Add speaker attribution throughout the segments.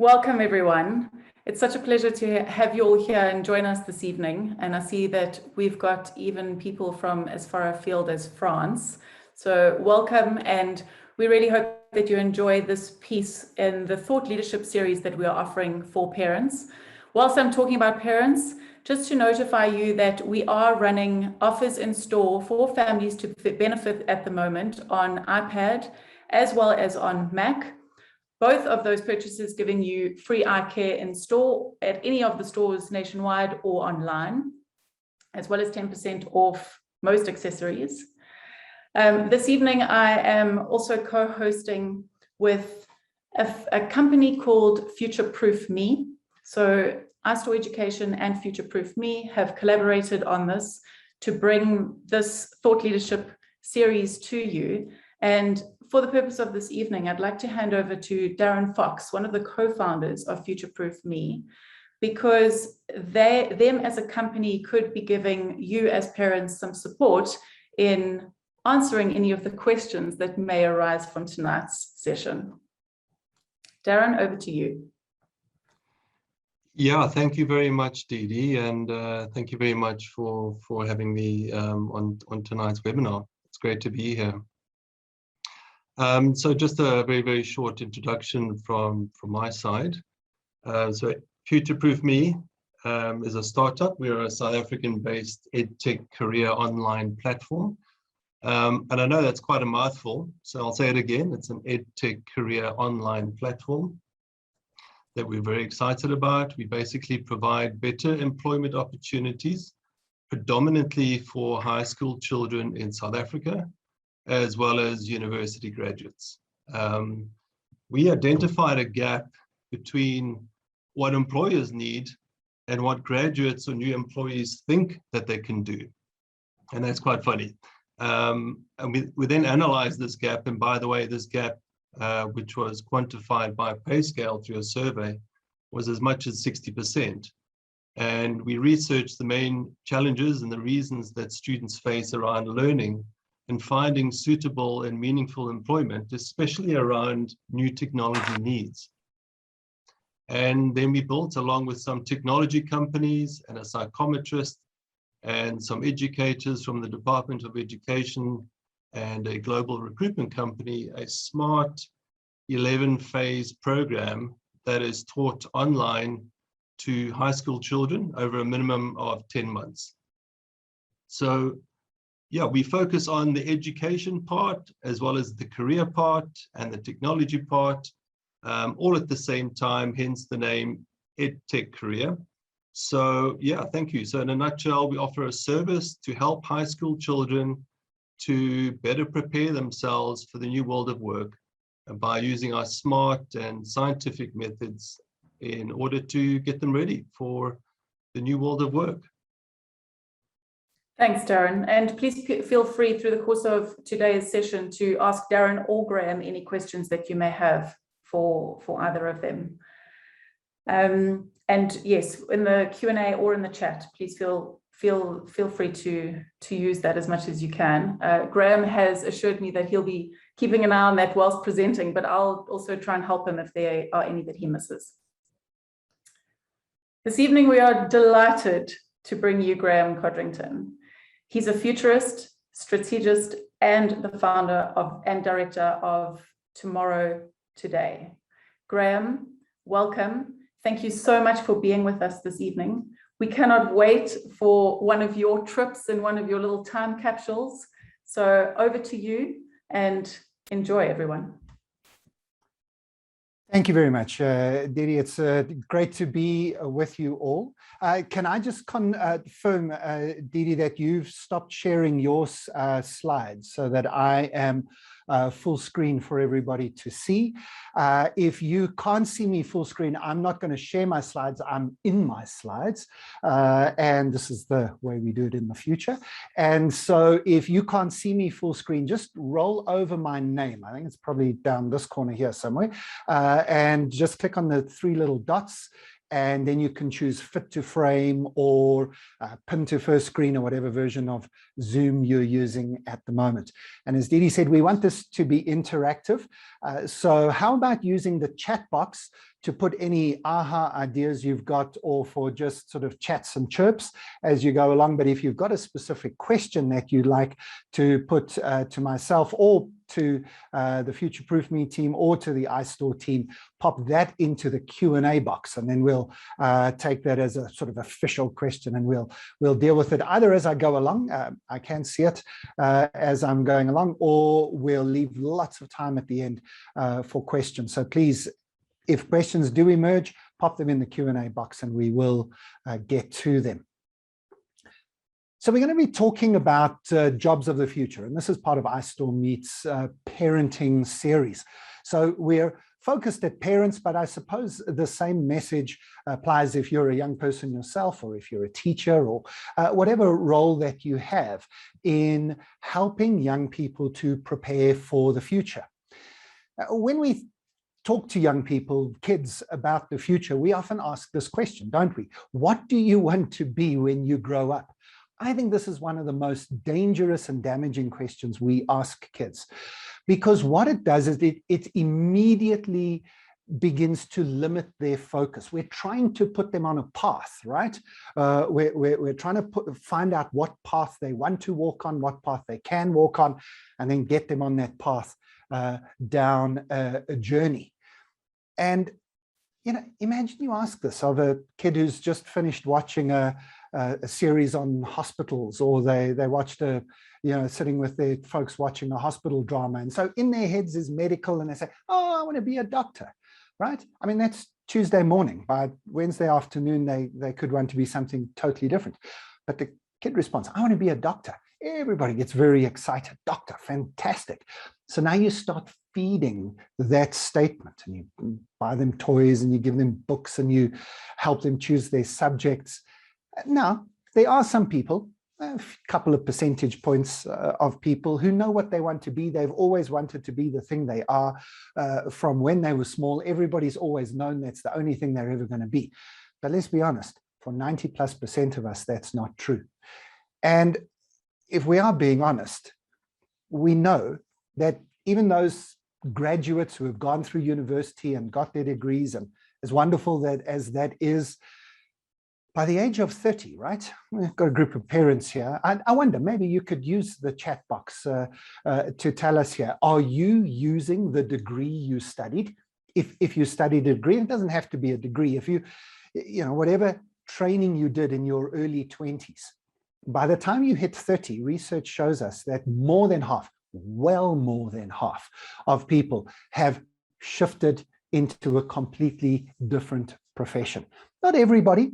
Speaker 1: Welcome, everyone. It's such a pleasure to have you all here and join us this evening. And I see that we've got even people from as far afield as France. So welcome, and we really hope that you enjoy this piece in the thought leadership series that we are offering for parents. Whilst I'm talking about parents, just to notify you that we are running offers in store for families to benefit at the moment on iPad as well as on Mac. Both of those purchases giving you free eye care in store at any of the stores nationwide or online, as well as 10% off most accessories. This evening, I am also co-hosting with a company called Future Proof Me. So iStore Education and Future Proof Me have collaborated on this to bring this thought leadership series to you. And for the purpose of this evening, I'd like to hand over to Darren Fox, one of the co-founders of Future Proof Me, because them as a company could be giving you as parents some support in answering any of the questions that may arise from tonight's session. Darren, over to you.
Speaker 2: Yeah, thank you very much, Dee Dee, and thank you very much for having me on tonight's webinar. It's great to be here. So just a very, very short introduction from my side. So Future Proof Me is a startup. We're a South African-based EdTech career online platform. And I know that's quite a mouthful, so I'll say it again. It's an EdTech career online platform that we're very excited about. We basically provide better employment opportunities, predominantly for high school children in South Africa, as well as university graduates. We identified a gap between what employers need and what graduates or new employees think that they can do. And that's quite funny. And we then analyzed this gap. And by the way, this gap, which was quantified by PayScale through a survey, was as much as 60%. And we researched the main challenges and the reasons that students face around learning and finding suitable and meaningful employment, especially around new technology needs. And then we built, along with some technology companies and a psychometrist and some educators from the Department of Education and a global recruitment company, a smart 11-phase program that is taught online to high school children over a minimum of 10 months. So yeah, we focus on the education part as well as the career part and the technology part, all at the same time, hence the name EdTech Career. So yeah, thank you. So in a nutshell, we offer a service to help high school children to better prepare themselves for the new world of work by using our smart and scientific methods in order to get them ready for the new world of work.
Speaker 1: Thanks, Darren. And please feel free through the course of today's session to ask Darren or Graham any questions that you may have for either of them. And yes, in the Q&A or in the chat, please feel free to use that as much as you can. Graham has assured me that he'll be keeping an eye on that whilst presenting, but I'll also try and help him if there are any that he misses. This evening, we are delighted to bring you Graeme Codrington. He's a futurist, strategist, and the founder and director of Tomorrow Today. Graeme, welcome. Thank you so much for being with us this evening. We cannot wait for one of your trips and one of your little time capsules. So over to you and enjoy, everyone.
Speaker 3: Thank you very much, Didi. It's great to be with you all. Can I just confirm, Didi, that you've stopped sharing your slides so that I am full screen for everybody to see? If you can't see me full screen, I'm not going to share my slides. I'm in my slides, and this is the way we do it in the future. And so if you can't see me full screen, just roll over my name. I think it's probably down this corner here somewhere, and just click on the three little dots, and then you can choose fit to frame or pin to first screen or whatever version of Zoom you're using at the moment. And as Didi said, we want this to be interactive. So how about using the chat box to put any aha ideas you've got, or for just sort of chats and chirps as you go along. But if you've got a specific question that you'd like to put to myself or to the Future Proof Me team or to the iStore team, pop that into the Q&A box, and then we'll take that as a sort of official question, and we'll deal with it either as I go along. I can see it as I'm going along, or we'll leave lots of time at the end for questions. So please, if questions do emerge, pop them in the Q&A box and we will get to them. So we're going to be talking about jobs of the future, and this is part of iStore Meet's parenting series. So we're focused at parents, but I suppose the same message applies if you're a young person yourself, or if you're a teacher, or whatever role that you have in helping young people to prepare for the future. When we talk to young people, kids, about the future, we often ask this question, don't we? What do you want to be when you grow up? I think this is one of the most dangerous and damaging questions we ask kids, because what it does is it immediately begins to limit their focus. We're trying to put them on a path, right? We're trying to find out what path they want to walk on, what path they can walk on, and then get them on that path down a journey. And, you know, imagine you ask this of a kid who's just finished watching a series on hospitals, or they watched sitting with their folks watching a hospital drama. And so in their heads is medical, and they say, oh, I want to be a doctor, right? I mean, that's Tuesday morning. By Wednesday afternoon, they could want to be something totally different. But the kid responds, I want to be a doctor. Everybody gets very excited. Doctor, fantastic. So now you start feeding that statement, and you buy them toys, and you give them books, and you help them choose their subjects. Now, there are some people, a couple of percentage points of people who know what they want to be. They've always wanted to be the thing they are from when they were small. Everybody's always known that's the only thing they're ever going to be. But let's be honest, for 90+% of us, that's not true. And if we are being honest, we know that even those graduates who have gone through university and got their degrees, and as wonderful that as that is, by the age of 30, right? We've got a group of parents here. I wonder, maybe you could use the chat box to tell us here, are you using the degree you studied? If you studied a degree, it doesn't have to be a degree. If you whatever training you did in your early 20s, by the time you hit 30, research shows us that more than half, well more than half of people have shifted into a completely different profession. Not everybody.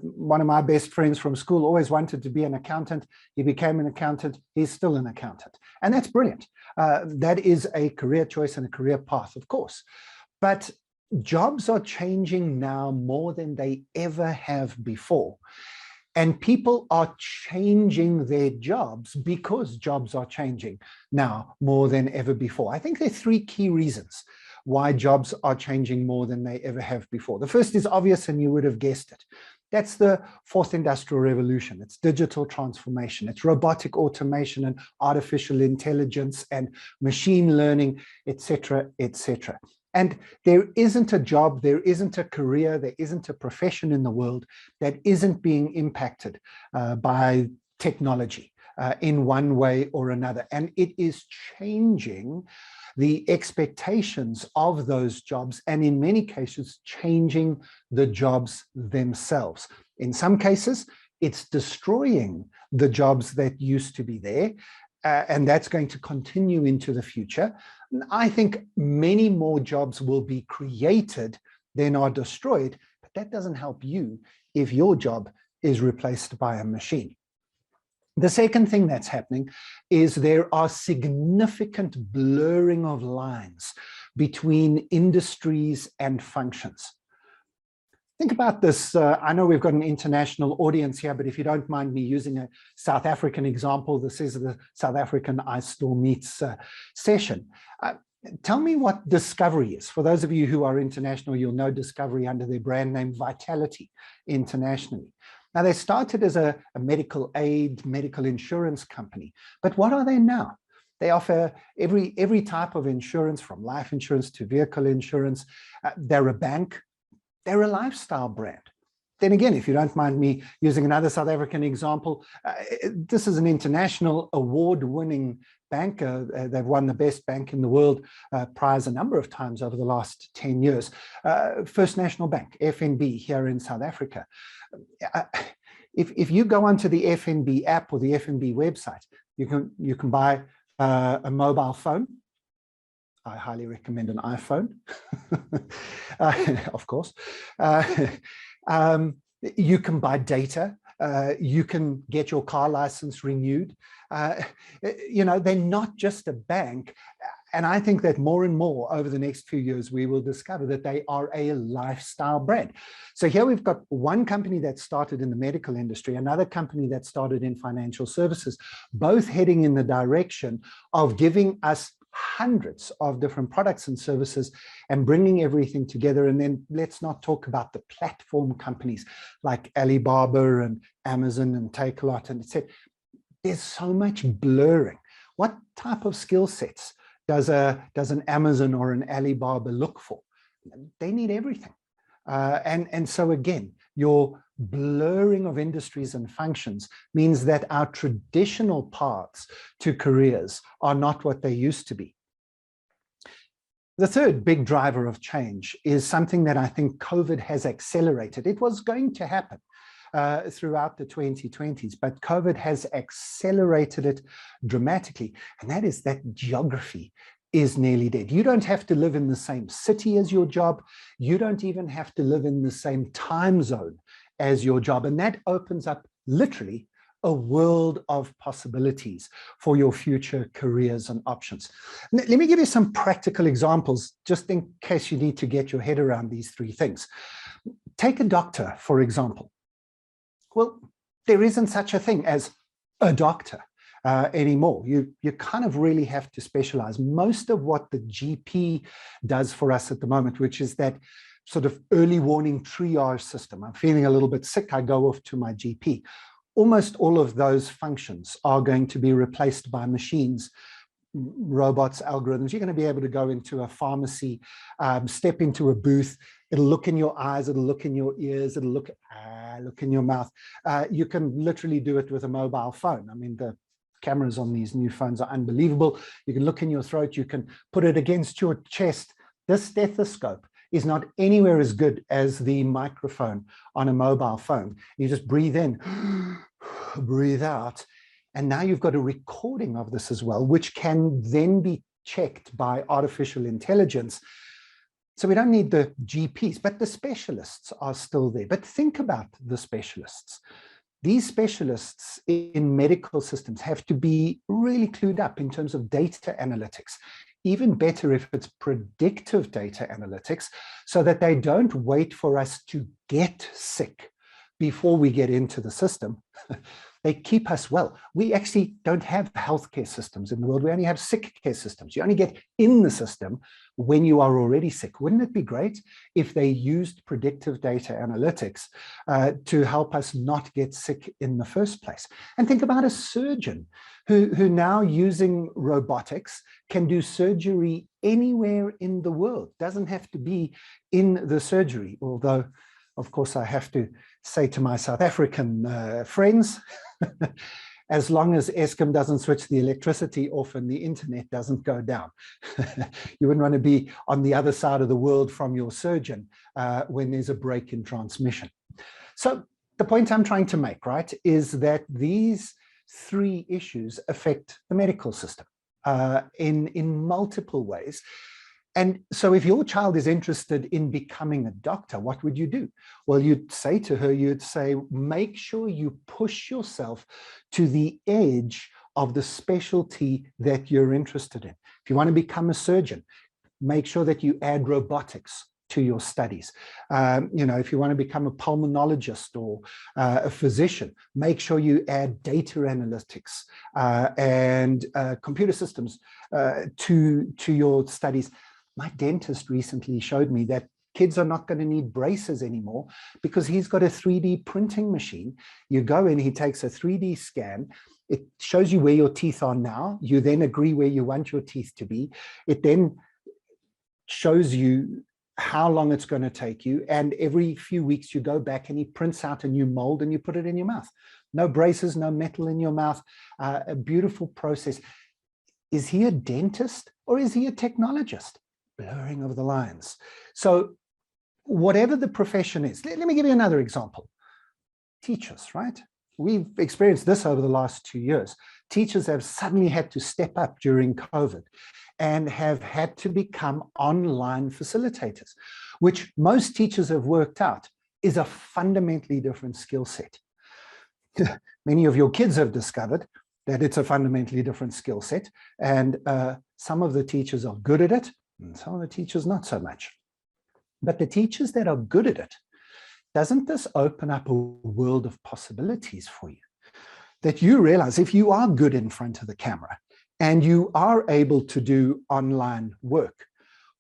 Speaker 3: One of my best friends from school always wanted to be an accountant. He became an accountant. He's still an accountant. And that's brilliant. That is a career choice and a career path, of course. But jobs are changing now more than they ever have before. And people are changing their jobs because jobs are changing now more than ever before. I think there are three key reasons why jobs are changing more than they ever have before. The first is obvious, and you would have guessed it. That's the fourth industrial revolution. It's digital transformation. It's robotic automation and artificial intelligence and machine learning, etc., etc. And there isn't a job, there isn't a career, there isn't a profession in the world that isn't being impacted by technology in one way or another. And it is changing the expectations of those jobs, and in many cases, changing the jobs themselves. In some cases, it's destroying the jobs that used to be there, and that's going to continue into the future. I think many more jobs will be created than are destroyed, but that doesn't help you if your job is replaced by a machine. The second thing that's happening is there are significant blurring of lines between industries and functions. Think about this. I know we've got an international audience here, but if you don't mind me using a South African example, this is the South African iStore Meets session. Tell me what Discovery is. For those of you who are international, you'll know Discovery under their brand name Vitality internationally. Now, they started as a medical aid, medical insurance company, but what are they now? They offer every type of insurance, from life insurance to vehicle insurance. They're a bank. They're a lifestyle brand. Then again, if you don't mind me using another South African example, this is an international award-winning bank. They've won the best bank in the world prize a number of times over the last 10 years. First National Bank, FNB, here in South Africa. If you go onto the FNB app or the FNB website, you can buy a mobile phone. I highly recommend an iPhone, of course. You can buy data. You can get your car license renewed. You know, they're not just a bank. And I think that more and more over the next few years, we will discover that they are a lifestyle brand. So here we've got one company that started in the medical industry, another company that started in financial services, both heading in the direction of giving us hundreds of different products and services and bringing everything together. And then let's not talk about the platform companies like Alibaba and Amazon and Takealot and etc. There's so much blurring. What type of skill sets does an Amazon or an Alibaba look for? They need everything. And so again, your blurring of industries and functions means that our traditional paths to careers are not what they used to be. The third big driver of change is something that I think COVID has accelerated. It was going to happen throughout the 2020s, but COVID has accelerated it dramatically. And that is that geography is nearly dead. You don't have to live in the same city as your job. You don't even have to live in the same time zone as your job. And that opens up literally a world of possibilities for your future careers and options. Let me give you some practical examples, just in case you need to get your head around these three things. Take a doctor, for example. Well, there isn't such a thing as a doctor anymore. You kind of really have to specialize. Most of what the GP does for us at the moment, which is that sort of early warning triage system. I'm feeling a little bit sick, I go off to my GP. Almost all of those functions are going to be replaced by machines, robots, algorithms. You're going to be able to go into a pharmacy, step into a booth. It'll look in your eyes, it'll look in your ears, it'll look in your mouth. You can literally do it with a mobile phone. I mean, the cameras on these new phones are unbelievable. You can look in your throat, you can put it against your chest. This stethoscope is not anywhere as good as the microphone on a mobile phone. You just breathe in, breathe out, and now you've got a recording of this as well, which can then be checked by artificial intelligence. So we don't need the GPs, but the specialists are still there. But think about the specialists. These specialists in medical systems have to be really clued up in terms of data analytics. Even better if it's predictive data analytics, so that they don't wait for us to get sick before we get into the system. They keep us well. We actually don't have healthcare systems in the world. We only have sick care systems. You only get in the system when you are already sick. Wouldn't it be great if they used predictive data analytics to help us not get sick in the first place? And think about a surgeon who now, using robotics, can do surgery anywhere in the world. Doesn't have to be in the surgery, although of course I have to say to my South African friends, as long as Eskom doesn't switch the electricity off and the internet doesn't go down. You wouldn't want to be on the other side of the world from your surgeon when there's a break in transmission. So the point I'm trying to make, right, is that these three issues affect the medical system in multiple ways. And so if your child is interested in becoming a doctor, what would you do? Well, you'd say to her, you'd say, make sure you push yourself to the edge of the specialty that you're interested in. If you want to become a surgeon, make sure that you add robotics to your studies. You know, if you want to become a pulmonologist or a physician, make sure you add data analytics and computer systems to your studies. My dentist recently showed me that kids are not going to need braces anymore because he's got a 3D printing machine. You go in, he takes a 3D scan, It shows you where your teeth are now. You then agree where you want your teeth to be. It then shows you how long it's going to take you. And every few weeks you go back and he prints out a new mold and you put it in your mouth. No braces, no metal in your mouth. A beautiful process. Is he a dentist or is he a technologist? Blurring of the lines. So whatever the profession is, let me give you another example. Teachers, right? We've experienced this over the last 2 years. Teachers have suddenly had to step up during COVID and have had to become online facilitators, which most teachers have worked out is a fundamentally different skill set. Many of your kids have discovered that it's a fundamentally different skill set, and some of the teachers are good at it, and some of the teachers not so much. But the teachers that are good at it, doesn't this open up a world of possibilities for you? That you realize if you are good in front of the camera and you are able to do online work,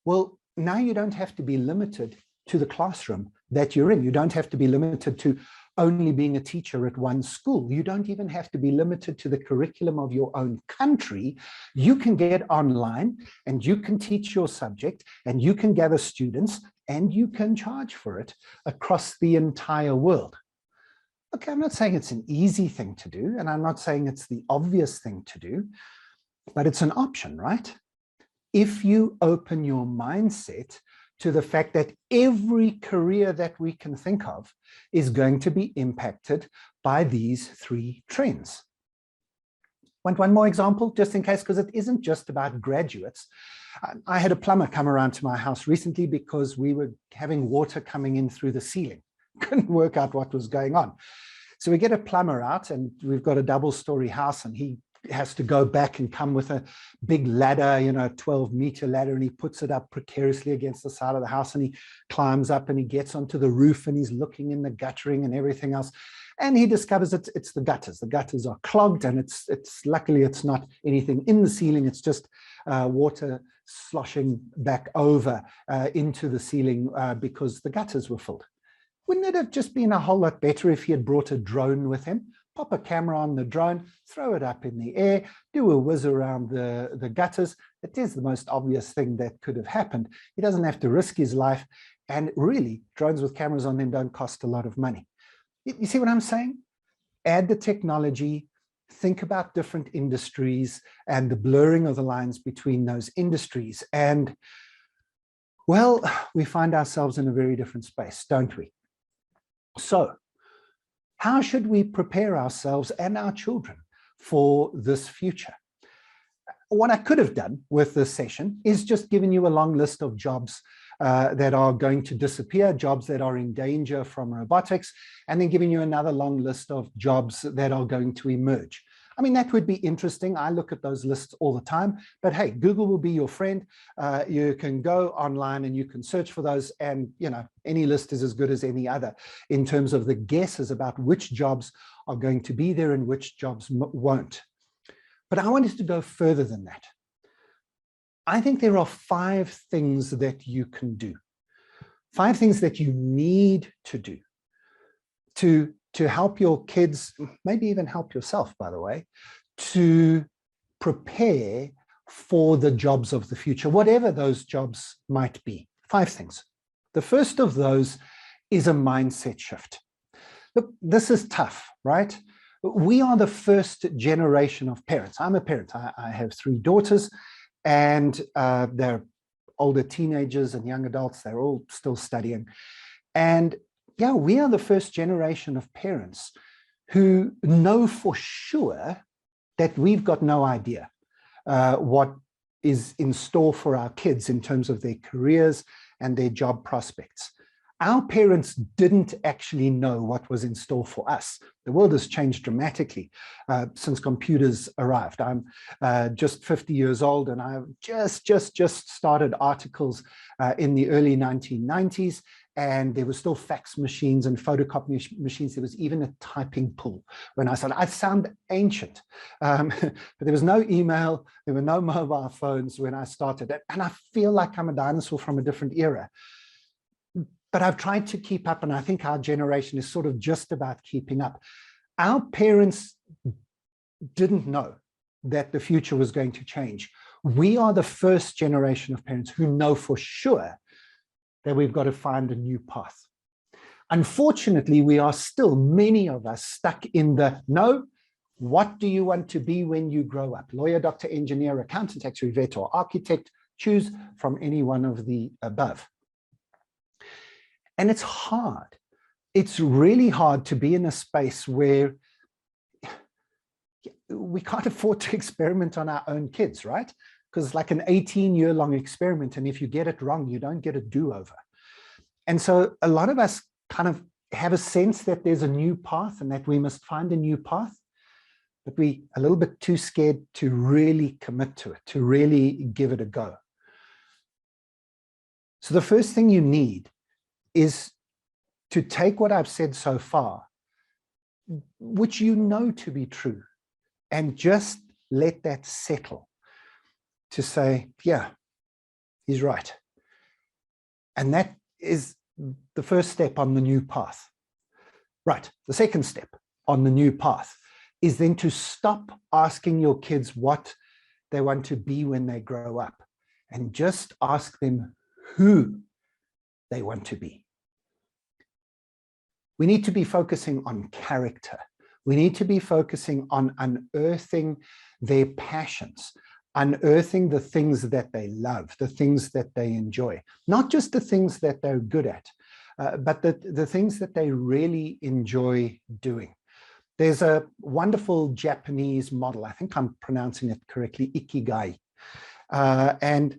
Speaker 3: well, now you don't have to be limited to the classroom that you're in. You don't have to be limited to only being a teacher at one school. You don't even have to be limited to the curriculum of your own country. You can get online and you can teach your subject and you can gather students and you can charge for it across the entire world. Okay, I'm not saying it's an easy thing to do, and I'm not saying it's the obvious thing to do, but it's an option, right? If you open your mindset to the fact that every career that we can think of is going to be impacted by these three trends. Want one more example, just in case, because it isn't just about graduates. I had a plumber come around to my house recently because we were having water coming in through the ceiling. Couldn't work out what was going on. So we get a plumber out, and we've got a double-story house, and he has to go back and come with a big ladder, you know, a 12-meter ladder, and he puts it up precariously against the side of the house, and he climbs up and he gets onto the roof and he's looking in the guttering and everything else. And he discovers it's the gutters. The gutters are clogged, and it's luckily it's not anything in the ceiling. It's just water sloshing back over into the ceiling because the gutters were filled. Wouldn't it have just been a whole lot better if he had brought a drone with him? Pop a camera on the drone, throw it up in the air, do a whiz around the gutters. It is the most obvious thing that could have happened. He doesn't have to risk his life. And really, drones with cameras on them don't cost a lot of money. You see what I'm saying? Add the technology, think about different industries and the blurring of the lines between those industries. And, well, we find ourselves in a very different space, don't we? So, how should we prepare ourselves and our children for this future? What I could have done with this session is just given you a long list of jobs that are going to disappear, jobs that are in danger from robotics, and then giving you another long list of jobs that are going to emerge. I mean, that would be interesting. I look at those lists all the time, but hey, Google will be your friend. You can go online and you can search for those, and you know, any list is as good as any other in terms of the guesses about which jobs are going to be there and which jobs won't. But I wanted to go further than that. I think there are 5 things that you can do, 5 things that you need to do to help your kids, maybe even help yourself, by the way, to prepare for the jobs of the future, whatever those jobs might be. 5 things. The first of those is a mindset shift. Look, this is tough, right? We are the first generation of parents. I'm a parent. I have 3 daughters, and they're older teenagers and young adults. They're all still studying. And yeah, we are the first generation of parents who know for sure that we've got no idea what is in store for our kids in terms of their careers and their job prospects. Our parents didn't actually know what was in store for us. The world has changed dramatically since computers arrived. I'm just 50 years old, and I've just started articles in the early 1990s, and there were still fax machines and photocopy machines. There was even a typing pool when I started. I sound ancient, but there was no email, there were no mobile phones when I started, and I feel like I'm a dinosaur from a different era. But I've tried to keep up, and I think our generation is sort of just about keeping up. Our parents didn't know that the future was going to change. We are the first generation of parents who know for sure that we've got to find a new path. Unfortunately, we are still, many of us, stuck in the, no, what do you want to be when you grow up? Lawyer, doctor, engineer, accountant, actuary, vet, or architect, choose from any one of the above. And it's hard. It's really hard to be in a space where we can't afford to experiment on our own kids, right? Because it's like an 18-year-long experiment, and if you get it wrong, you don't get a do-over. And so a lot of us kind of have a sense that there's a new path and that we must find a new path, but we're a little bit too scared to really commit to it, to really give it a go. So the first thing you need is to take what I've said so far, which you know to be true, and just let that settle, to say, yeah, he's right. And that is the first step on the new path. Right, the second step on the new path is then to stop asking your kids what they want to be when they grow up, and just ask them who they want to be. We need to be focusing on character. We need to be focusing on unearthing their passions, unearthing the things that they love, the things that they enjoy, not just the things that they're good at, but the things that they really enjoy doing. There's a wonderful Japanese model, I think I'm pronouncing it correctly, Ikigai. And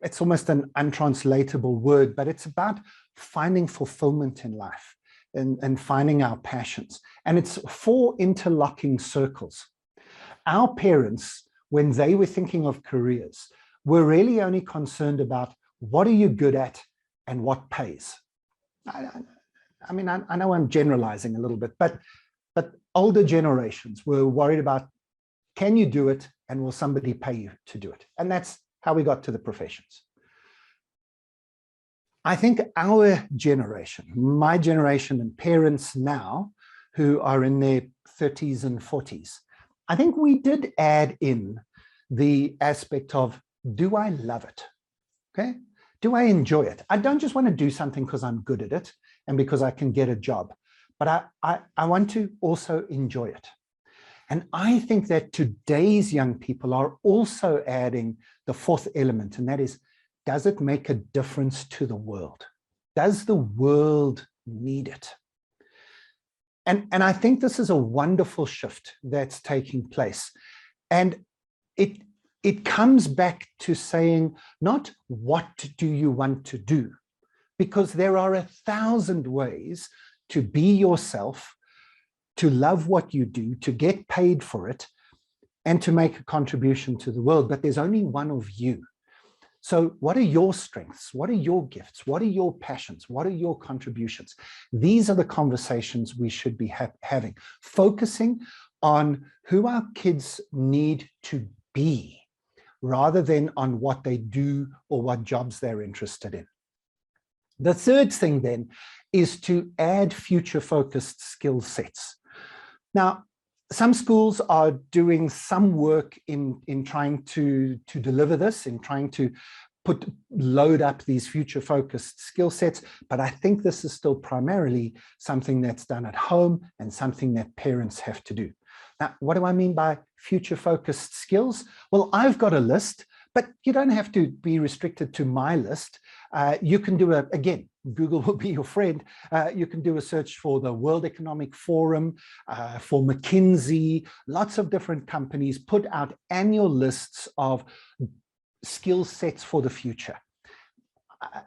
Speaker 3: it's almost an untranslatable word, but it's about finding fulfillment in life and finding our passions. And it's 4 interlocking circles. Our parents, when they were thinking of careers, were really only concerned about what are you good at and what pays. I mean, I know I'm generalizing a little bit, but older generations were worried about, can you do it and will somebody pay you to do it? And that's how we got to the professions. I think our generation, my generation and parents now who are in their 30s and 40s, I think we did add in the aspect of, do I love it? Okay. Do I enjoy it? I don't just want to do something because I'm good at it and because I can get a job, but I want to also enjoy it. And I think that today's young people are also adding the 4th element, and that is, does it make a difference to the world? Does the world need it? And I think this is a wonderful shift that's taking place. And it comes back to saying, not what do you want to do? Because there are 1,000 ways to be yourself, to love what you do, to get paid for it, and to make a contribution to the world. But there's only one of you. So what are your strengths? What are your gifts? What are your passions? What are your contributions? These are the conversations we should be having, focusing on who our kids need to be, rather than on what they do or what jobs they're interested in. The third thing then is to add future-focused skill sets. Now, some schools are doing some work in trying to deliver this, in trying to load up these future-focused skill sets, but I think this is still primarily something that's done at home and something that parents have to do. Now, what do I mean by future-focused skills? Well, I've got a list, but you don't have to be restricted to my list. You can do again, Google will be your friend. You can do a search for the World Economic Forum, for McKinsey. Lots of different companies put out annual lists of skill sets for the future.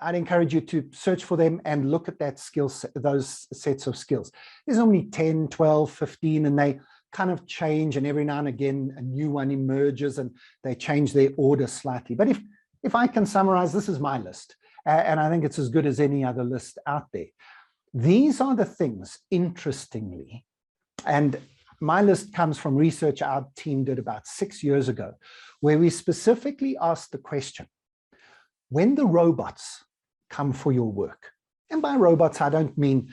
Speaker 3: I'd encourage you to search for them and look at that skill set, those sets of skills. There's only 10, 12, 15, and they kind of change, and every now and again a new one emerges and they change their order slightly. But if I can summarize, this is my list, and I think it's as good as any other list out there. These are the things, interestingly, and my list comes from research our team did about 6 years ago, where we specifically asked the question, when the robots come for your work, and by robots, I don't mean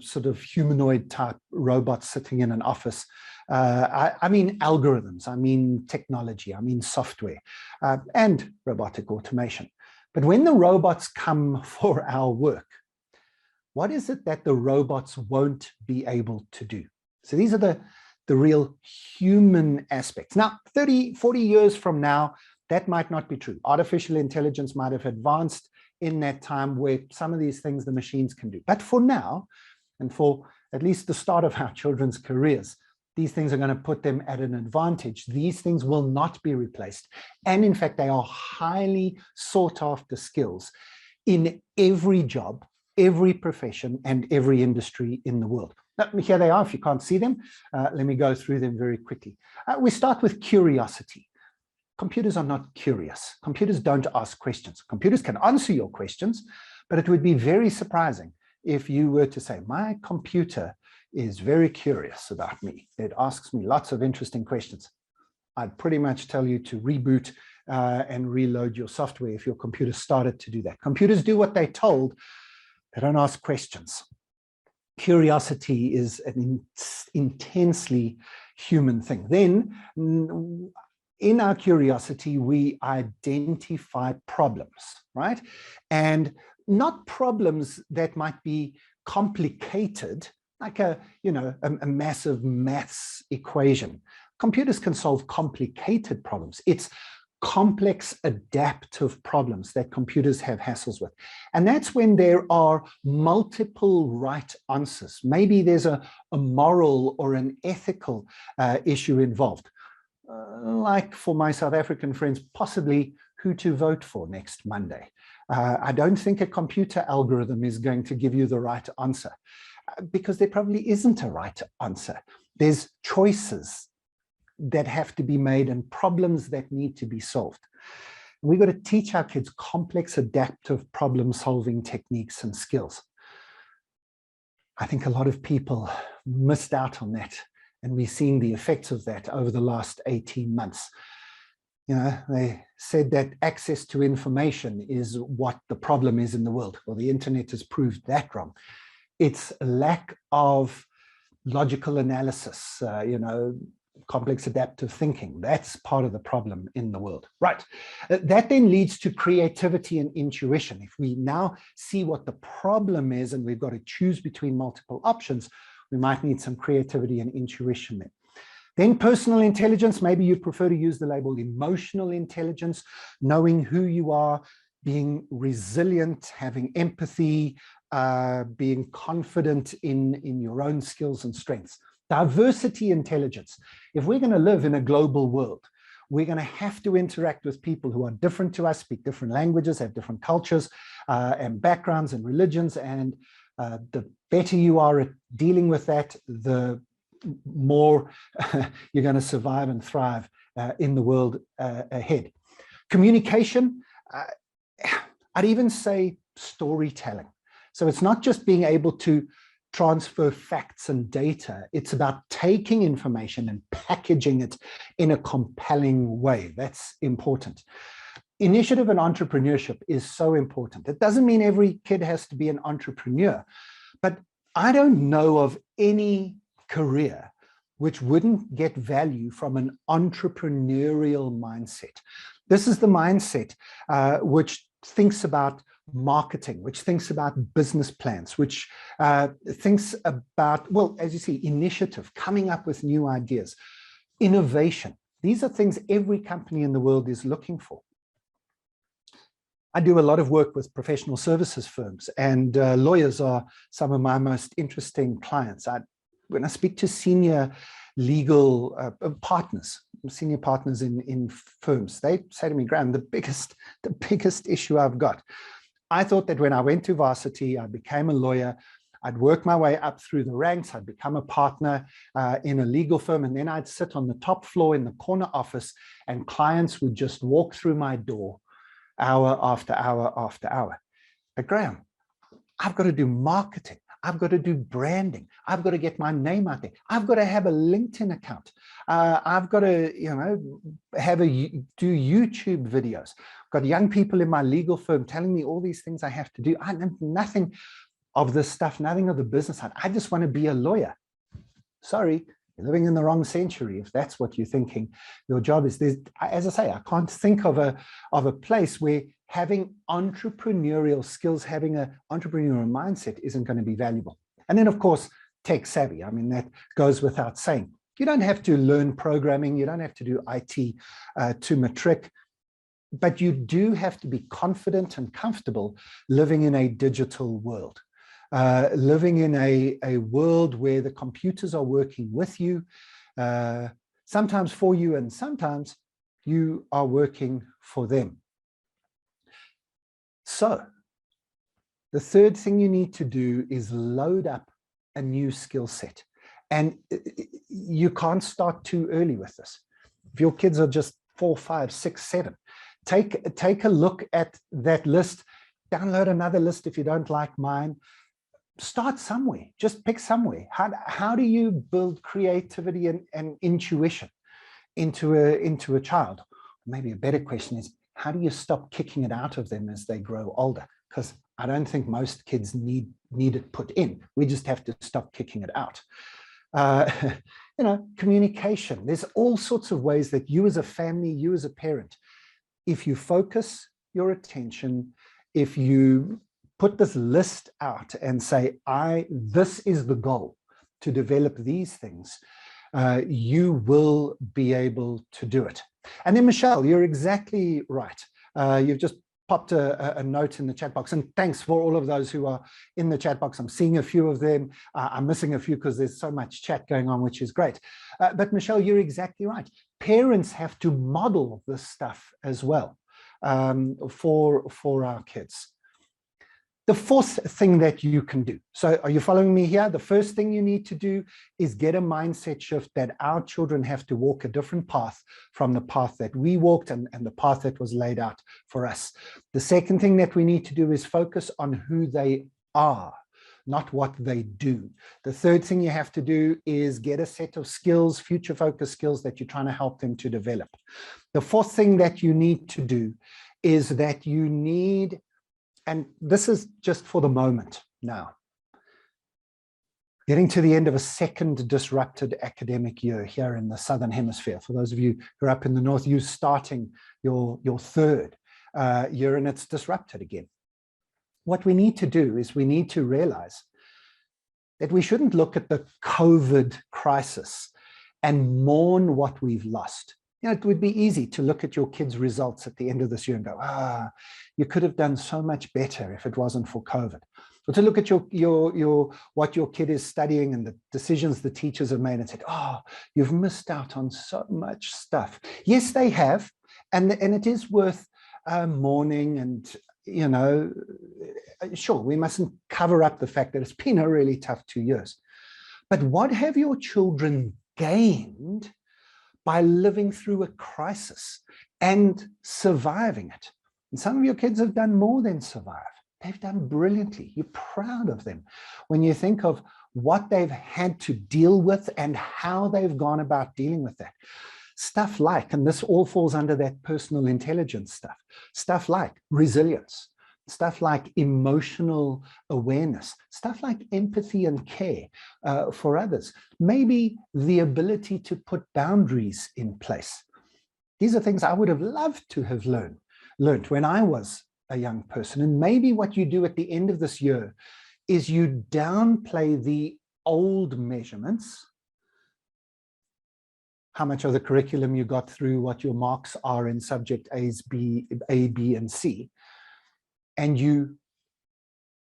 Speaker 3: sort of humanoid type robots sitting in an office. I mean algorithms, I mean technology, I mean software, and robotic automation. But when the robots come for our work, what is it that the robots won't be able to do? So these are the real human aspects. Now, 30, 40 years from now, that might not be true. Artificial intelligence might have advanced in that time where some of these things the machines can do. But for now, and for at least the start of our children's careers, these things are going to put them at an advantage. These things will not be replaced. And in fact, they are highly sought after skills in every job, every profession, and every industry in the world. Now, here they are. If you can't see them, let me go through them very quickly. We start with curiosity. Computers are not curious. Computers don't ask questions. Computers can answer your questions, but it would be very surprising if you were to say, my computer is very curious about me. It asks me lots of interesting questions. I'd pretty much tell you to reboot and reload your software if your computer started to do that. Computers do what they're told. They don't ask questions. Curiosity is an intensely human thing. Then, in our curiosity, we identify problems, right? And not problems that might be complicated, like a massive maths equation. Computers can solve complicated problems. It's complex adaptive problems that computers have hassles with. And that's when there are multiple right answers. Maybe there's a moral or an ethical issue involved. Like for my South African friends, possibly who to vote for next Monday. I don't think a computer algorithm is going to give you the right answer because there probably isn't a right answer. There's choices that have to be made and problems that need to be solved. We've got to teach our kids complex adaptive problem solving techniques and skills. I think a lot of people missed out on that. And we've seen the effects of that over the last 18 months. They said that access to information is what the problem is in the world. Well, the internet has proved that wrong. It's a lack of logical analysis, complex adaptive thinking. That's part of the problem in the world. Right. That then leads to creativity and intuition. If we now see what the problem is and we've got to choose between multiple options, we might need some creativity and intuition there. Then personal intelligence, maybe you prefer to use the label emotional intelligence, knowing who you are, being resilient, having empathy, being confident in your own skills and strengths. Diversity intelligence. If we're going to live in a global world, we're going to have to interact with people who are different to us, speak different languages, have different cultures and backgrounds and religions. And the better you are at dealing with that, the more you're going to survive and thrive in the world ahead. Communication, I'd even say storytelling. So it's not just being able to transfer facts and data. It's about taking information and packaging it in a compelling way. That's important. Initiative and entrepreneurship is so important. It doesn't mean every kid has to be an entrepreneur, but I don't know of any career which wouldn't get value from an entrepreneurial mindset. This is the mindset which thinks about marketing, which thinks about business plans, which thinks about, well, as you see, initiative, coming up with new ideas, innovation. These are things every company in the world is looking for. I do a lot of work with professional services firms, and lawyers are some of my most interesting clients. When I speak to senior legal partners, senior partners in firms, they say to me, Graeme, the biggest issue I've got. I thought that when I went to varsity, I became a lawyer, I'd work my way up through the ranks, I'd become a partner in a legal firm, and then I'd sit on the top floor in the corner office, and clients would just walk through my door hour after hour after hour. But Graeme, I've got to do marketing. I've got to do branding. I've got to get my name out there. I've got to have a LinkedIn account. I've got to, do YouTube videos. I've got young people in my legal firm telling me all these things I have to do. I know nothing of this stuff, nothing of the business side. I just want to be a lawyer. Sorry, you're living in the wrong century if that's what you're thinking your job is. As I say, I can't think of a place where having entrepreneurial skills, having an entrepreneurial mindset isn't going to be valuable. And then, of course, tech savvy. I mean, that goes without saying. You don't have to learn programming. You don't have to do IT to matric. But you do have to be confident and comfortable living in a digital world. Living in a world where the computers are working with you, sometimes for you, and sometimes you are working for them. So the third thing you need to do is load up a new skill set. And you can't start too early with this. If your kids are just 4, 5, 6, 7, take a look at that list, download another list if you don't like mine. Start somewhere, just pick somewhere. How do you build creativity and intuition into a child? Maybe a better question is, how do you stop kicking it out of them as they grow older? Because I don't think most kids need it put in. We just have to stop kicking it out. You know, communication. There's all sorts of ways that you as a family, you as a parent, if you focus your attention, if you put this list out and say, this is the goal, to develop these things, you will be able to do it. And then, Michelle, you're exactly right. You've just popped a note in the chat box, and thanks for all of those who are in the chat box. I'm seeing a few of them. I'm missing a few because there's so much chat going on, which is great. But Michelle, you're exactly right. Parents have to model this stuff as well for our kids. The fourth thing that you can do. So are you following me here? The first thing you need to do is get a mindset shift that our children have to walk a different path from the path that we walked and the path that was laid out for us. The second thing that we need to do is focus on who they are, not what they do. The third thing you have to do is get a set of skills, future focused skills that you're trying to help them to develop. The fourth thing that you need to do is that you need, and this is just for the moment now, getting to the end of a second disrupted academic year here in the Southern Hemisphere. For those of you who are up in the North, you're starting your third year and it's disrupted again. What we need to do is we need to realize that we shouldn't look at the COVID crisis and mourn what we've lost. You know, it would be easy to look at your kids' results at the end of this year and go, you could have done so much better if it wasn't for COVID. Or to look at what your kid is studying and the decisions the teachers have made and said, you've missed out on so much stuff. Yes, they have, and it is worth mourning, and you know, sure, we mustn't cover up the fact that it's been a really tough 2 years. But what have your children gained by living through a crisis and surviving it? And some of your kids have done more than survive. They've done brilliantly. You're proud of them. When you think of what they've had to deal with and how they've gone about dealing with that. Stuff like, and this all falls under that personal intelligence stuff like resilience, stuff like emotional awareness, stuff like empathy and care for others, maybe the ability to put boundaries in place. These are things I would have loved to have learned when I was a young person. And maybe what you do at the end of this year is you downplay the old measurements, how much of the curriculum you got through, what your marks are in subject A, B, and C, and you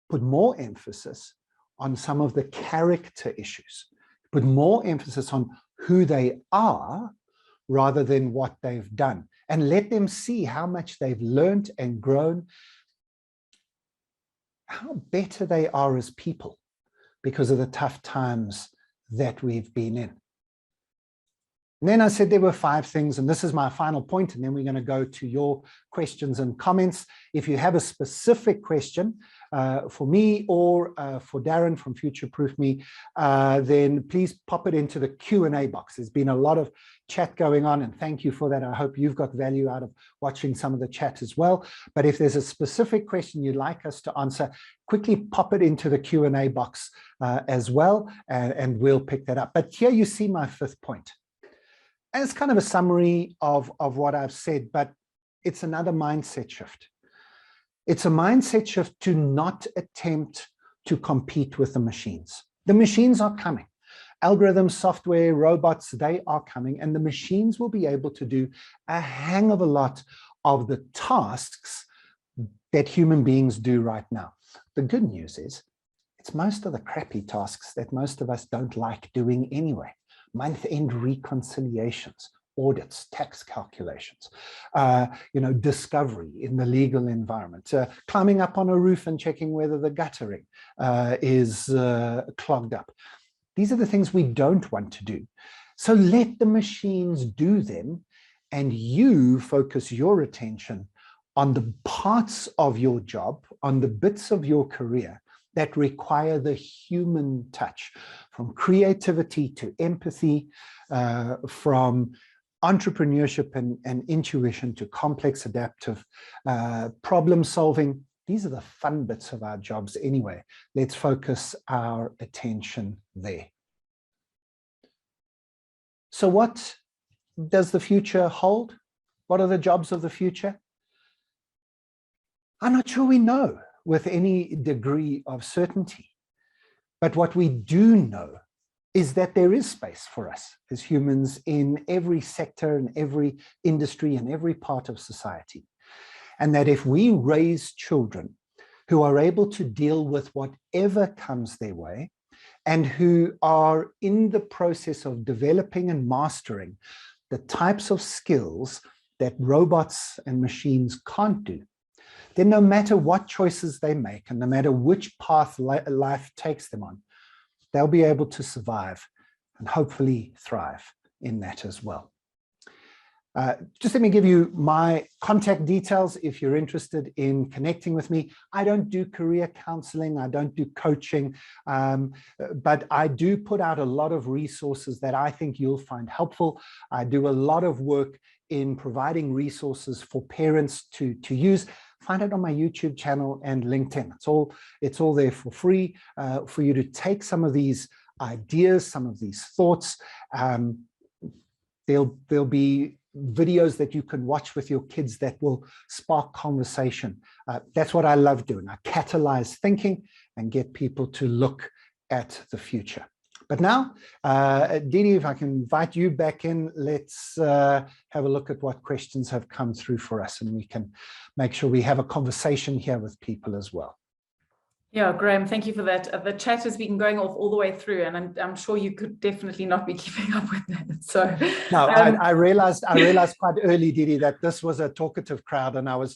Speaker 3: put more emphasis on some of the character issues, put more emphasis on who they are rather than what they've done, and let them see how much they've learned and grown, how better they are as people because of the tough times that we've been in. And then I said there were 5 things, and this is my final point, and then we're going to go to your questions and comments. If you have a specific question for me or for Darren from Future Proof Me, then please pop it into the Q&A box. There's been a lot of chat going on, and thank you for that. I hope you've got value out of watching some of the chat as well. But if there's a specific question you'd like us to answer, quickly pop it into the Q&A box as well, and we'll pick that up. But here you see my 5th point. And it's kind of a summary of what I've said, but it's another mindset shift. It's a mindset shift to not attempt to compete with the machines. The machines are coming. Algorithms, software, robots, they are coming, and the machines will be able to do a hang of a lot of the tasks that human beings do right now. The good news is it's most of the crappy tasks that most of us don't like doing anyway. Month-end reconciliations, audits, tax calculations, discovery in the legal environment, climbing up on a roof and checking whether the guttering is clogged up. These are the things we don't want to do. So let the machines do them, and you focus your attention on the parts of your job, on the bits of your career that require the human touch, from creativity to empathy, from entrepreneurship and intuition to complex adaptive problem solving. These are the fun bits of our jobs anyway. Let's focus our attention there. So what does the future hold? What are the jobs of the future? I'm not sure we know with any degree of certainty. But what we do know is that there is space for us as humans in every sector, in every industry, in every part of society. And that if we raise children who are able to deal with whatever comes their way, and who are in the process of developing and mastering the types of skills that robots and machines can't do, then no matter what choices they make and no matter which path life takes them on, they'll be able to survive and hopefully thrive in that as well. Just let me give you my contact details if you're interested in connecting with me. I don't do career counseling, I don't do coaching, but I do put out a lot of resources that I think you'll find helpful. I do a lot of work in providing resources for parents to use. Find it on my YouTube channel and LinkedIn. It's all there for free for you to take some of these ideas, some of these thoughts. There'll be videos that you can watch with your kids that will spark conversation. That's what I love doing. I catalyze thinking and get people to look at the future. But now, Didi, if I can invite you back in, let's have a look at what questions have come through for us, and we can make sure we have a conversation here with people as well.
Speaker 1: Yeah, Graeme, thank you for that. The chat has been going off all the way through, and I'm sure you could definitely not be keeping up with that. So
Speaker 3: no, I realized quite early, Didi, that this was a talkative crowd, and I was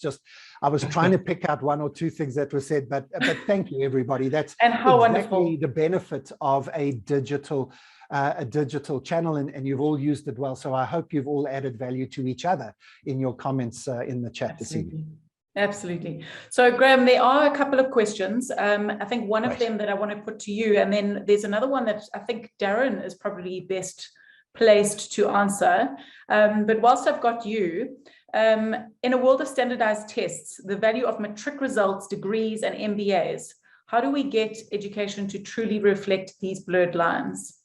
Speaker 3: trying to pick out 1 or 2 things that were said, but thank you, everybody. That's
Speaker 1: and how
Speaker 3: exactly
Speaker 1: wonderful.
Speaker 3: The benefit of a digital channel, and you've all used it well. So I hope you've all added value to each other in your comments in the chat this evening.
Speaker 1: Absolutely. So, Graeme, there are a couple of questions. I think one of them that I want to put to you, and then there's another one that I think Darren is probably best placed to answer. But whilst I've got you, in a world of standardized tests, the value of matric results, degrees, and MBAs, how do we get education to truly reflect these blurred lines?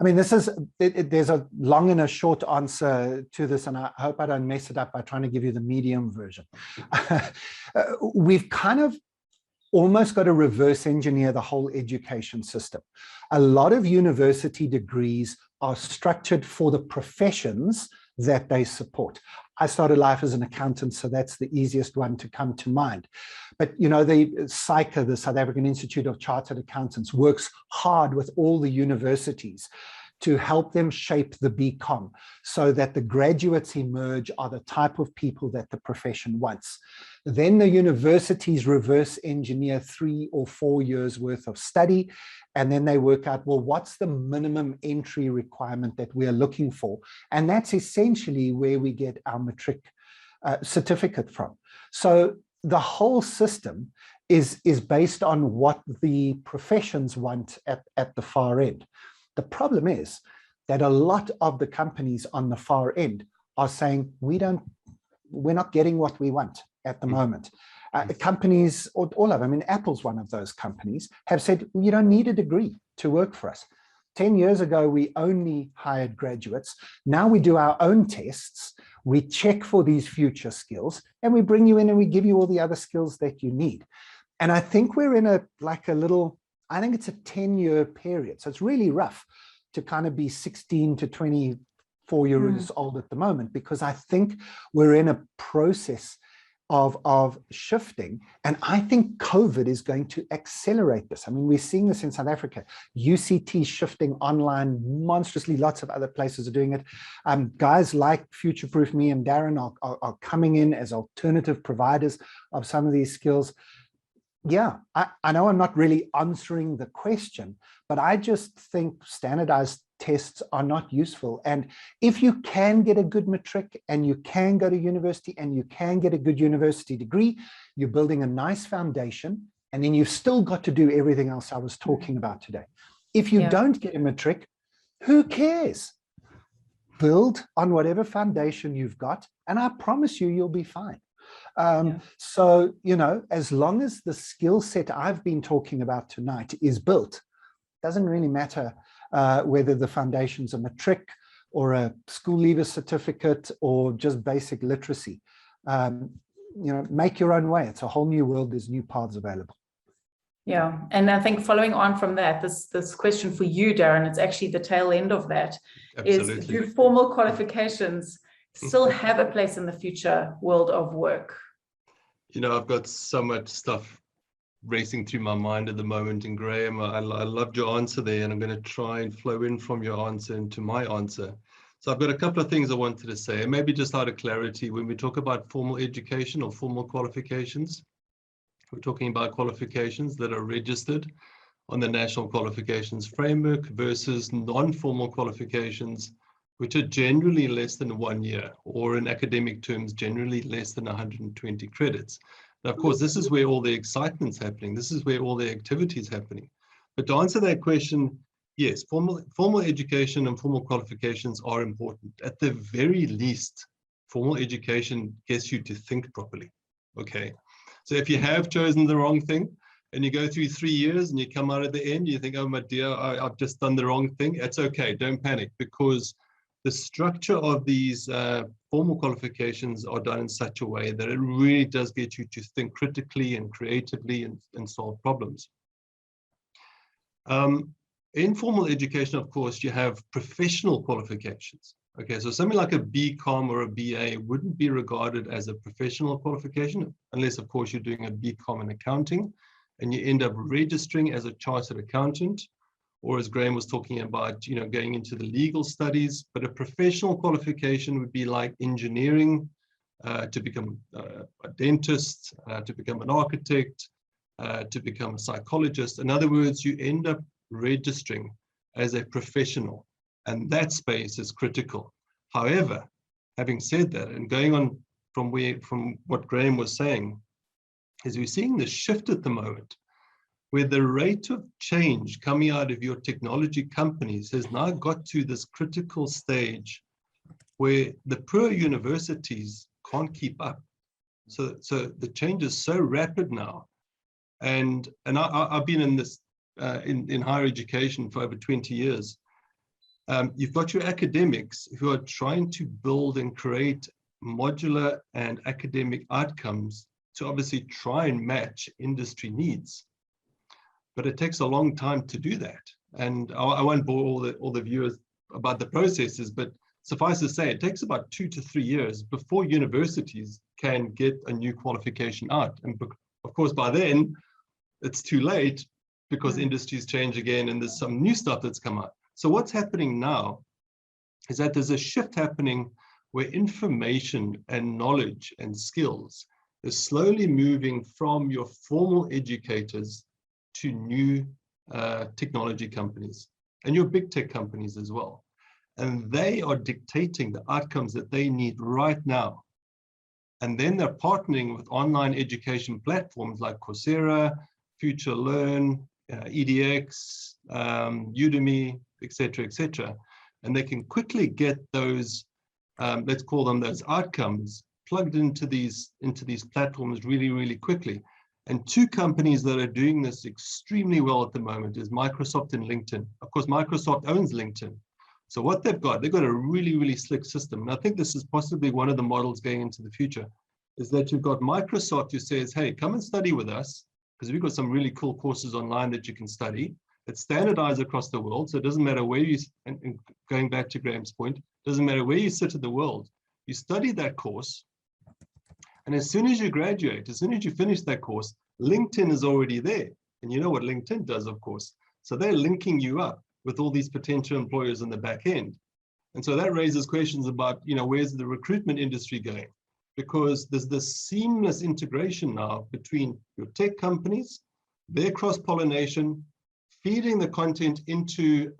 Speaker 3: I mean, there's a long and a short answer to this, and I hope I don't mess it up by trying to give you the medium version. We've kind of almost got to reverse engineer the whole education system. A lot of university degrees are structured for the professions that they support. I started life as an accountant, so that's the easiest one to come to mind. But, you know, the SAICA, the South African Institute of Chartered Accountants, works hard with all the universities to help them shape the BCom so that the graduates emerge are the type of people that the profession wants. Then the universities reverse engineer 3 or 4 years worth of study, and then they work out, well, what's the minimum entry requirement that we're looking for? And that's essentially where we get our matric certificate from. So the whole system is based on what the professions want at the far end. The problem is that a lot of the companies on the far end are saying, we're not getting what we want at the moment. Companies, all of them, I mean, Apple's one of those companies, have said, you don't need a degree to work for us. 10 years ago, we only hired graduates. Now we do our own tests. We check for these future skills, and we bring you in and we give you all the other skills that you need. And I think we're in I think it's a 10-year period. So it's really rough to kind of be 16 to 24 years old at the moment, because I think we're in a process of shifting. And I think COVID is going to accelerate this. I mean, we're seeing this in South Africa, UCT shifting online monstrously, lots of other places are doing it. Guys like Future Proof Me and Darren are coming in as alternative providers of some of these skills. Yeah, I know I'm not really answering the question, but I just think standardized tests are not useful. And if you can get a good matric and you can go to university and you can get a good university degree, you're building a nice foundation, and then you've still got to do everything else I was talking about today. If you don't get a matric, who cares? Build on whatever foundation you've got, and I promise you, you'll be fine. So, you know, as long as the skill set I've been talking about tonight is built, doesn't really matter whether the foundation's a matric or a school leaver certificate or just basic literacy. You know, make your own way. It's a whole new world. There's new paths available.
Speaker 1: Yeah, and I think following on from that, this question for you, Darren, it's actually the tail end of that.
Speaker 2: Absolutely.
Speaker 1: Is, do formal qualifications still have a place in the future world of work?
Speaker 2: You know, I've got so much stuff racing through my mind at the moment, and Graeme, I loved your answer there, and I'm going to try and flow in from your answer into my answer. So I've got a couple of things I wanted to say, and maybe just out of clarity, when we talk about formal education or formal qualifications, we're talking about qualifications that are registered on the National Qualifications Framework versus non-formal qualifications, which are generally less than 1 year, or in academic terms, generally less than 120 credits. Now, of course, this is where all the excitement's happening. This is where all the activity is happening. But to answer that question, yes, formal education and formal qualifications are important. At the very least, formal education gets you to think properly, okay? So if you have chosen the wrong thing, and you go through 3 years and you come out at the end, you think, oh my dear, I've just done the wrong thing. It's okay, don't panic, because the structure of these formal qualifications are done in such a way that it really does get you to think critically and creatively and solve problems. In formal education, of course, you have professional qualifications. Okay, so something like a BCom or a BA wouldn't be regarded as a professional qualification, unless, of course, you're doing a BCom in accounting and you end up registering as a chartered accountant, or as Graeme was talking about, you know, going into the legal studies. But a professional qualification would be like engineering, to become a dentist, to become an architect, to become a psychologist. In other words, you end up registering as a professional, and that space is critical. However, having said that, and going on from what Graeme was saying, is we're seeing the shift at the moment, where the rate of change coming out of your technology companies has now got to this critical stage where the poor universities can't keep up. So the change is so rapid now. And I've been in this, in higher education for over 20 years. You've got your academics who are trying to build and create modular and academic outcomes to obviously try and match industry needs. But it takes a long time to do that. And I won't bore all the viewers about the processes, but suffice to say, it takes about 2 to 3 years before universities can get a new qualification out. And of course, by then, it's too late because industries change again and there's some new stuff that's come out. So what's happening now is that there's a shift happening where information and knowledge and skills is slowly moving from your formal educators to new technology companies and your big tech companies as well. And they are dictating the outcomes that they need right now. And then they're partnering with online education platforms like Coursera, Future Learn, EDX, Udemy, etc., etc. And they can quickly get those, let's call them those outcomes, plugged into these platforms really, really quickly. And two companies that are doing this extremely well at the moment is Microsoft and LinkedIn. Of course, Microsoft owns LinkedIn. So what they've got a really, really slick system. And I think this is possibly one of the models going into the future, is that you've got Microsoft who says, hey, come and study with us, because we've got some really cool courses online that you can study. It's standardized across the world. So it doesn't matter where you, and going back to Graham's point, doesn't matter where you sit in the world, you study that course. And as soon as you graduate, as soon as you finish that course, LinkedIn is already there. And you know what LinkedIn does, of course. So they're linking you up with all these potential employers in the back end. And so that raises questions about, where's the recruitment industry going? Because there's this seamless integration now between your tech companies, their cross-pollination, feeding the content into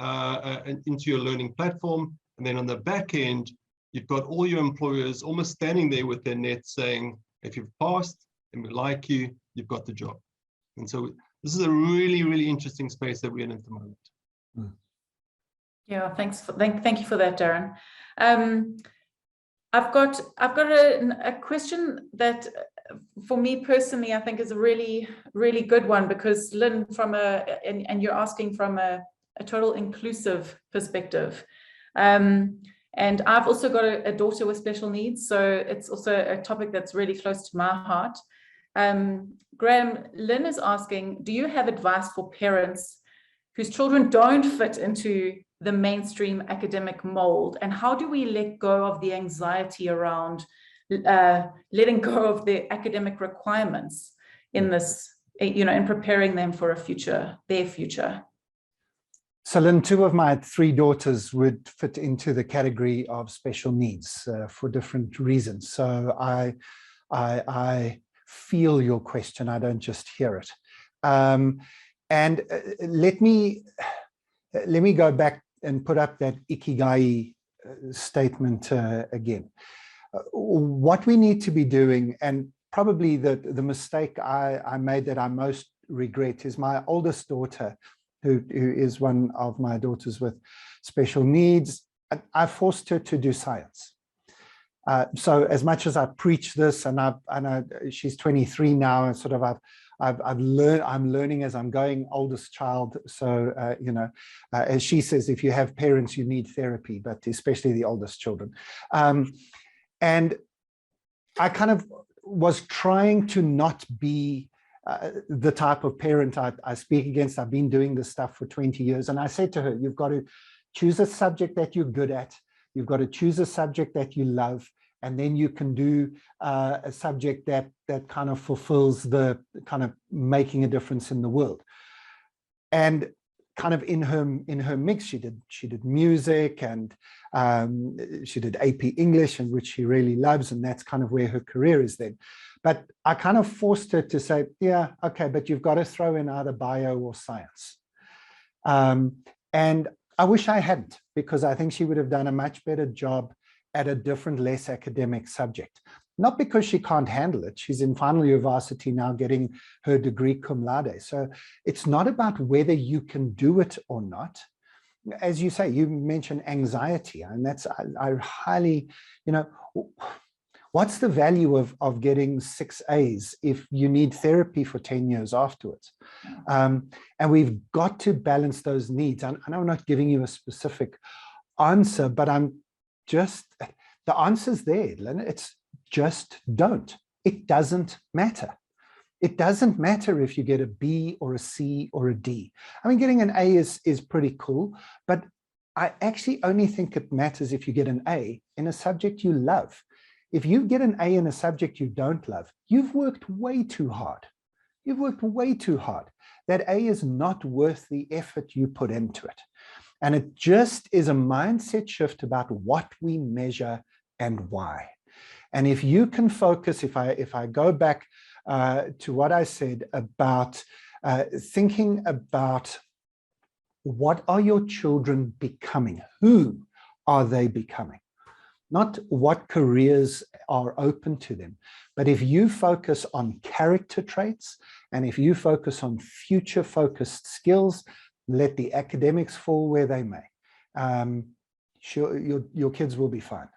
Speaker 2: your learning platform. And then on the back end, you've got all your employers almost standing there with their net saying, if you've passed and we like you, you've got the job. And so this is a really, really interesting space that we're in at the moment.
Speaker 1: Yeah, thank you for that, Darren. I've got a question that for me personally, I think is a really, really good one, because Lynn, and you're asking from a total inclusive perspective. And I've also got a daughter with special needs, so it's also a topic that's really close to my heart. Graeme, Lynn is asking, do you have advice for parents whose children don't fit into the mainstream academic mold, and how do we let go of the anxiety around letting go of the academic requirements in this, in preparing them for their future?
Speaker 3: So Lynn, two of my three daughters would fit into the category of special needs for different reasons. So I feel your question, I don't just hear it. And let me go back and put up that Ikigai statement again. What we need to be doing, and probably the mistake I made that I most regret, is my oldest daughter, who is one of my daughters with special needs, I forced her to do science. So as much as I preach this, and she's 23 now, and sort of I'm learning as I'm going, oldest child. So, as she says, if you have parents, you need therapy, but especially the oldest children. And I kind of was trying to not be the type of parent I speak against. I've been doing this stuff for 20 years. And I said to her, you've got to choose a subject that you're good at. You've got to choose a subject that you love. And then you can do a subject that kind of fulfills the kind of making a difference in the world. And kind of in her mix, she did music, and she did AP English, and which she really loves, and that's kind of where her career is then. But I kind of forced her to say, yeah, okay, but you've got to throw in either bio or science. And I wish I hadn't, because I think she would have done a much better job at a different, less academic subject. Not because she can't handle it. She's in final year varsity now, getting her degree cum laude. So it's not about whether you can do it or not. As you say, you mentioned anxiety, and that's, I highly, what's the value of getting 6 A's if you need therapy for 10 years afterwards? And we've got to balance those needs. And I know I'm not giving you a specific answer, but the answer's there, Lynn. It's just don't. It doesn't matter. It doesn't matter if you get a B or a C or a D. I mean, getting an A is pretty cool, but I actually only think it matters if you get an A in a subject you love. If you get an A in a subject you don't love, you've worked way too hard. You've worked way too hard. That A is not worth the effort you put into it. And it just is a mindset shift about what we measure and why. And if you can focus, if I go back to what I said about thinking about what are your children becoming? Who are they becoming? Not what careers are open to them. But if you focus on character traits, and if you focus on future-focused skills, let the academics fall where they may. Sure, your kids will be fine.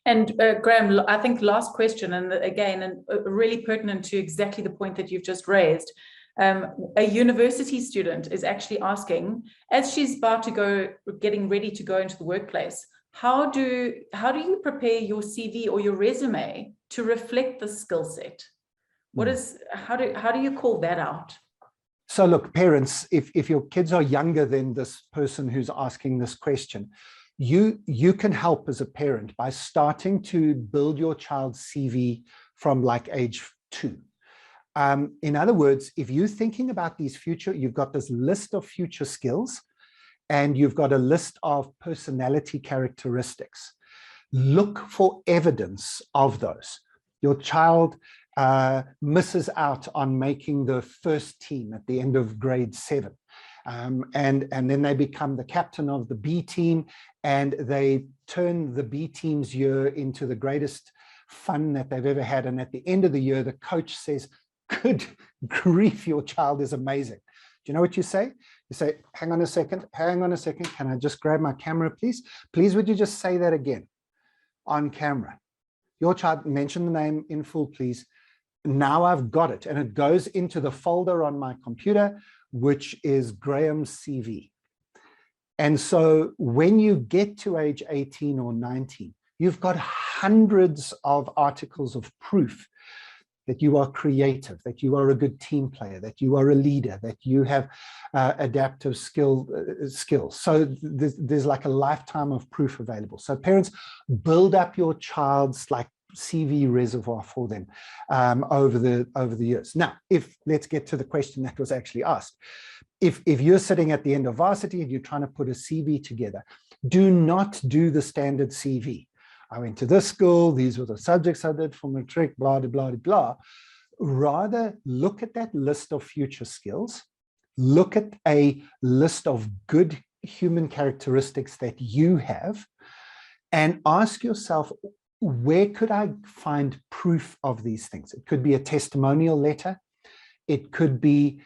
Speaker 1: And Graeme, I think last question, and again, and really pertinent to exactly the point that you've just raised. A university student is actually asking, as she's about to go, getting ready to go into the workplace, how do you prepare your CV or your resume to reflect the skill set? How do you call that out?
Speaker 3: So look, parents, if your kids are younger than this person who's asking this question, you can help as a parent by starting to build your child's CV from like age 2. In other words, if you're thinking about these future, you've got this list of future skills, and you've got a list of personality characteristics. Look for evidence of those. Your child misses out on making the first team at the end of grade 7. And then they become the captain of the B team, and they turn the B team's year into the greatest fun that they've ever had. And at the end of the year, the coach says, "Good grief, your child is amazing." Do you know what you say? You say, hang on a second, can I just grab my camera, please? Please, would you just say that again on camera? Your child, mention the name in full, please. Now I've got it, and it goes into the folder on my computer, which is Graeme's CV. And so when you get to age 18 or 19, you've got hundreds of articles of proof that you are creative, that you are a good team player, that you are a leader, that you have adaptive skills. So there's like a lifetime of proof available. So parents, build up your child's like CV reservoir for them over the years. Now, let's get to the question that was actually asked. If you're sitting at the end of varsity and you're trying to put a CV together, do not do the standard CV. I went to this school, these were the subjects I did for matric, blah, blah, blah, blah. Rather, look at that list of future skills, look at a list of good human characteristics that you have, and ask yourself, where could I find proof of these things? It could be a testimonial letter. It could be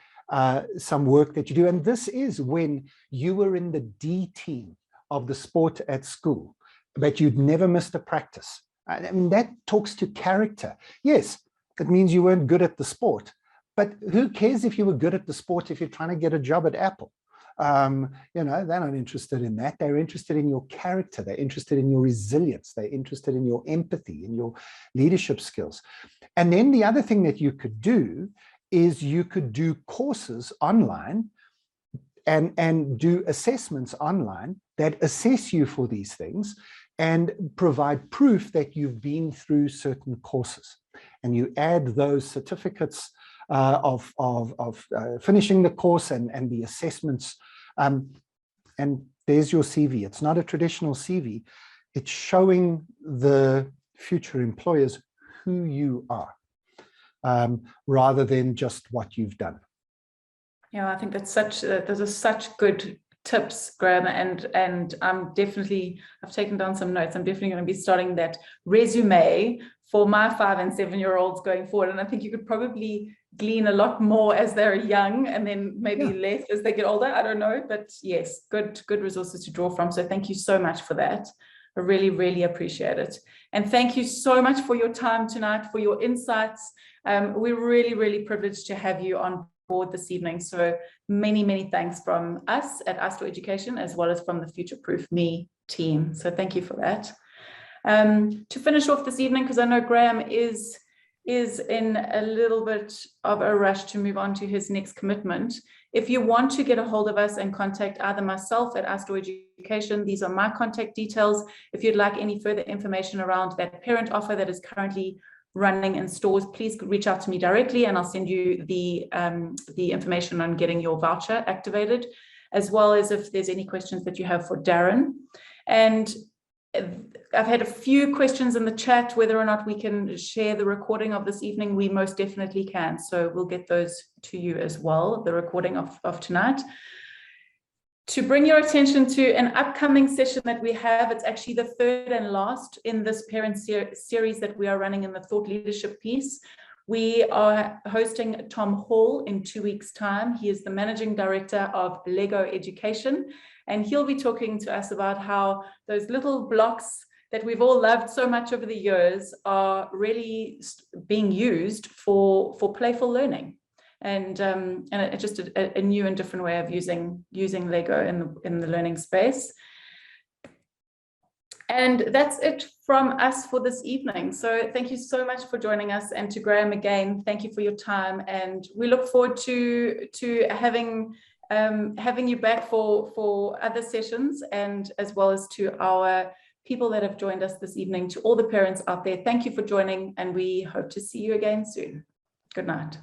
Speaker 3: some work that you do. And this is when you were in the D team of the sport at school, but you'd never missed a practice. I mean, that talks to character. Yes, it means you weren't good at the sport, but who cares if you were good at the sport if you're trying to get a job at Apple? You know, they're not interested in that. They're interested in your character. They're interested in your resilience. They're interested in your empathy, in your leadership skills. And then the other thing that you could do is you could do courses online and do assessments online that assess you for these things and provide proof that you've been through certain courses. And you add those certificates of finishing the course and the assessments. And there's your CV. It's not a traditional CV. It's showing the future employers who you are, rather than just what you've done.
Speaker 1: Yeah, I think that's those are such good tips, Graeme, and I've taken down some notes. I'm definitely going to be starting that resume for my 5- and 7-year-olds going forward. And I think you could probably glean a lot more as they're young, and then maybe less as they get older. I don't know, but yes, good resources to draw from. So thank you so much for that. I really, really appreciate it. And thank you so much for your time tonight, for your insights. We're really, really privileged to have you on board this evening. So many, many thanks from us at iStore Education, as well as from the Future Proof Me team. So thank you for that. To finish off this evening, because I know Graeme is in a little bit of a rush to move on to his next commitment. If you want to get a hold of us and contact either myself at iStore Education, these are my contact details. If you'd like any further information around that parent offer that is currently running in stores, please reach out to me directly, and I'll send you the information on getting your voucher activated. as well as if there's any questions that you have for Darren. And I've had a few questions in the chat whether or not we can share the recording of this evening. We most definitely can. So we'll get those to you as well, the recording of tonight. To bring your attention to an upcoming session that we have, it's actually the third and last in this parent series that we are running in the thought leadership piece. We are hosting Tom Hall in 2 weeks' time. He is the managing director of Lego Education, and he'll be talking to us about how those little blocks that we've all loved so much over the years are really being used for playful learning. And just a new and different way of using Lego in the learning space. And that's it from us for this evening. So thank you so much for joining us, and to Graeme again, thank you for your time. And we look forward to having you back for other sessions, and as well as to our people that have joined us this evening. To all the parents out there, thank you for joining, and we hope to see you again soon. Good night.